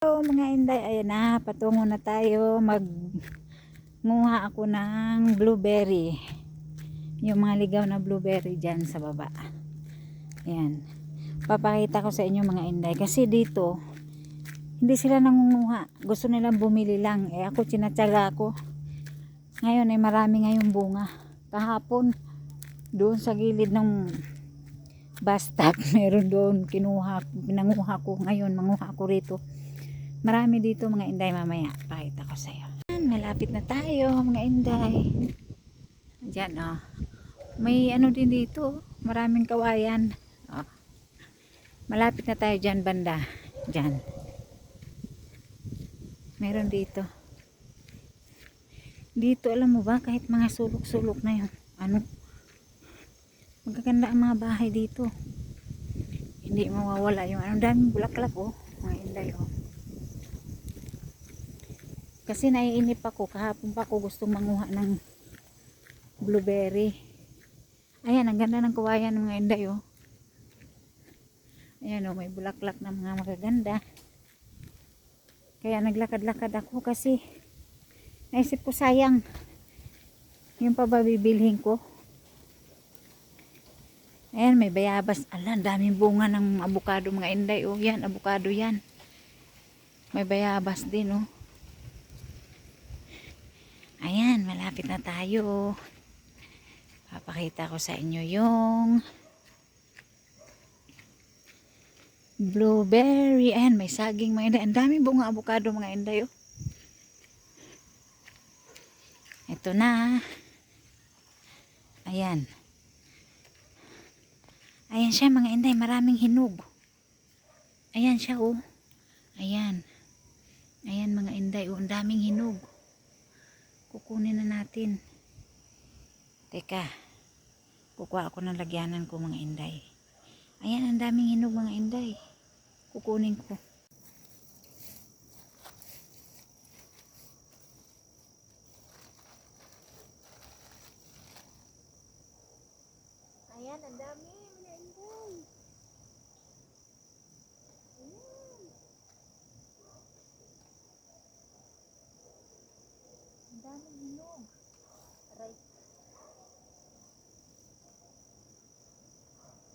Hello mga inday, ayan na, patungo na tayo, magmuha ako ng blueberry, yung mga ligaw na blueberry dyan sa baba. Ayan, papakita ko sa inyo mga inday, kasi dito hindi sila nangunguha, gusto nilang bumili lang, ako tinatyaga ako. Ngayon ay marami ngayong bunga. Kahapon doon sa gilid ng bus stop meron doon, pinanguha ko. Ngayon manguha ako rito. Marami dito mga inday, mamaya pakita ko sa iyo. Malapit na tayo mga inday. Diyan oh. May ano din dito, maraming kawayan. Oh. Malapit na tayo diyan banda. Diyan. Meron dito. Dito alam mo ba, kahit mga sulok-sulok na 'yung ano, magaganda ang mga bahay dito. Hindi mawawala 'yung ano, daming bulaklak oh, mga inday oh. Kasi naiinip ako, kahapon pa ako gustong manguha ng blueberry. Ayan, ang ganda ng kawayan ng mga inday oh. Ayan oh, may bulaklak na mga magaganda. Kaya naglakad-lakad ako kasi naisip ko sayang. Yung pa ba bibilhin ko? Ayan, may bayabas. Ala, daming bunga ng avocado mga inday oh. Yan, avocado yan. May bayabas din oh. Ayan, malapit na tayo. Papakita ko sa inyo yung blueberry. Ayan, may saging mga inday. Ang daming bunga avocado mga inday oh. Ito na. Ayan. Ayan siya mga inday, maraming hinog. Ayan siya oh. Ayan. Ayan mga inday oh, ang daming hinog. Kukunin na natin. Teka. Kukuha ako ng lagyanan ko mga inday. Ayan, ang daming hinog mga inday. Kukunin ko. Ayan, ang dami mga inday. Ayan. Ang daming hinog. Aray.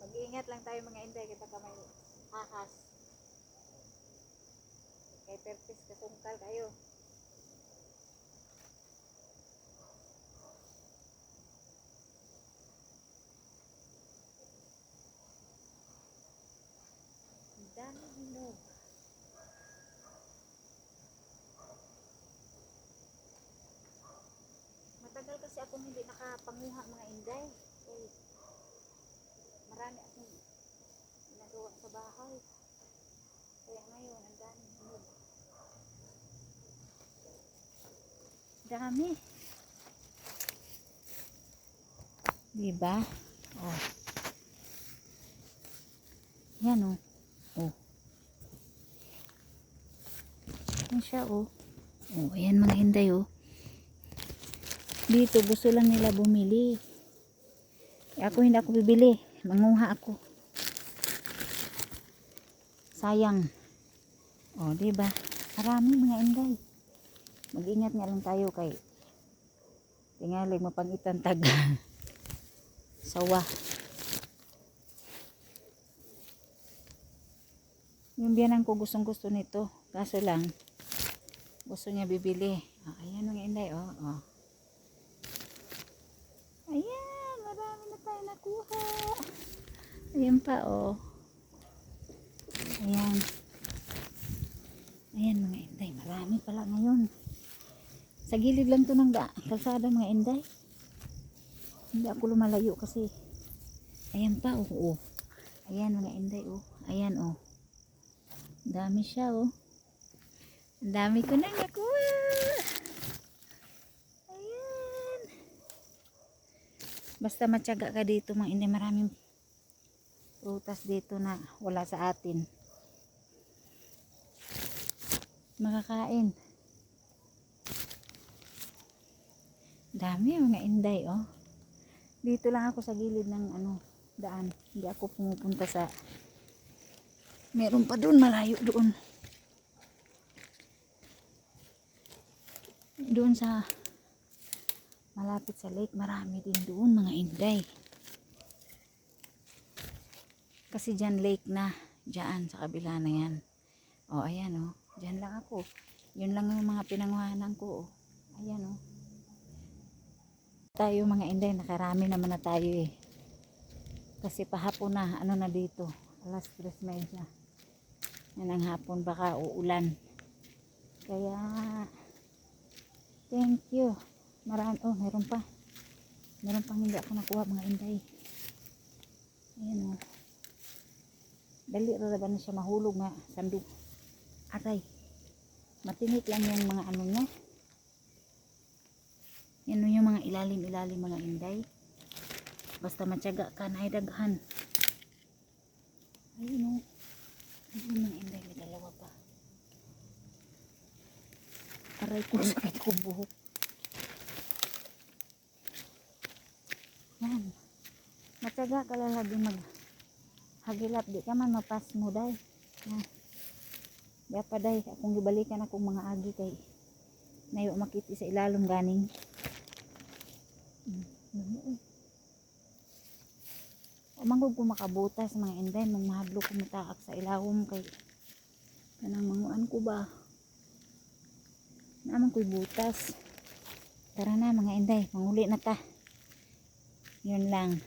Mag-iingat lang tayo mga inday, kita ka may ahas. Kay perpis kasungkal kayo. Ang daming hinog. Matagal kasi akong hindi nakapanguha mga inday. Eh, marami akong ginagawa sa bahay. Kaya ngayon, ang daming hinog. Dami. Diba? Oh. Yan oh. Oh. Yan siya oh. Oh, ayan mga inday oh. Dito gusto lang nila bumili. Ako hindi ako bibili. Manguha ako. Sayang. Oh, diba? Marami mga inday. Mag-ingat nga lang tayo kay tingalig mapangitan taga sawa. Yung biyanan ko gustong gusto nito. Kaso lang gusto niya bibili. Oh, ayan mga inday oh. Oh. Ayan, marami na tayo nakuha. Ayan pa oh. Ayan. Ayan mga inday, marami pala ngayon. Sa gilid lang to ng kalsada mga inday. Hindi ako lumalayo kasi. Ayan pa oh. Oh. Ayan mga inday oh. Ayan oh. Dami siya oh. Ang dami ko na nakuha. Ayan. Basta matyaga ka dito mga inday, maraming prutas dito na wala sa atin. Makakain. Dami mga inday oh. Dito lang ako sa gilid ng ano, daan. Hindi ako pumupunta sa meron pa doon malayo doon. Doon sa malapit sa lake, marami din doon mga inday. Kasi dyan lake na, dyan sa kabila na yan. O ayan o, dyan lang ako. Yun lang yung mga pinanguhanan ko o. Ayan o. Tayo mga inday, nakarami naman na tayo eh. Kasi pahapon na, ano na dito, alas 3:30. Yan ang hapon, baka uulan. Kaya, thank you. Marami, oh meron pa. Meron pang hindi ako nakuha mga inday. Ayan o. Dali raraban na siya mahulog nga sandok. Aray. Matinik lang yung mga ano niya. Yan yung mga ilalim-ilalim mga inday. Basta matyaga ka na ay daghan. Ayun o. Ayun mga inday, may dalawa pa. Aray ko, sakit ko buhok. Yan. Matyaga ka lang lagi hagilap. Di ka man mapas mo day. Yan. Di pa day. Akong gibalikan akong mga agi kay nayo makiti sa ilalong ganing. Manggod ko makabutas mga inday, mong mahadlo ko mataak sa ilawom kay kanang manguan ko ba naman ko'y butas. Tara na mga inday, manguli na ta. Yun lang.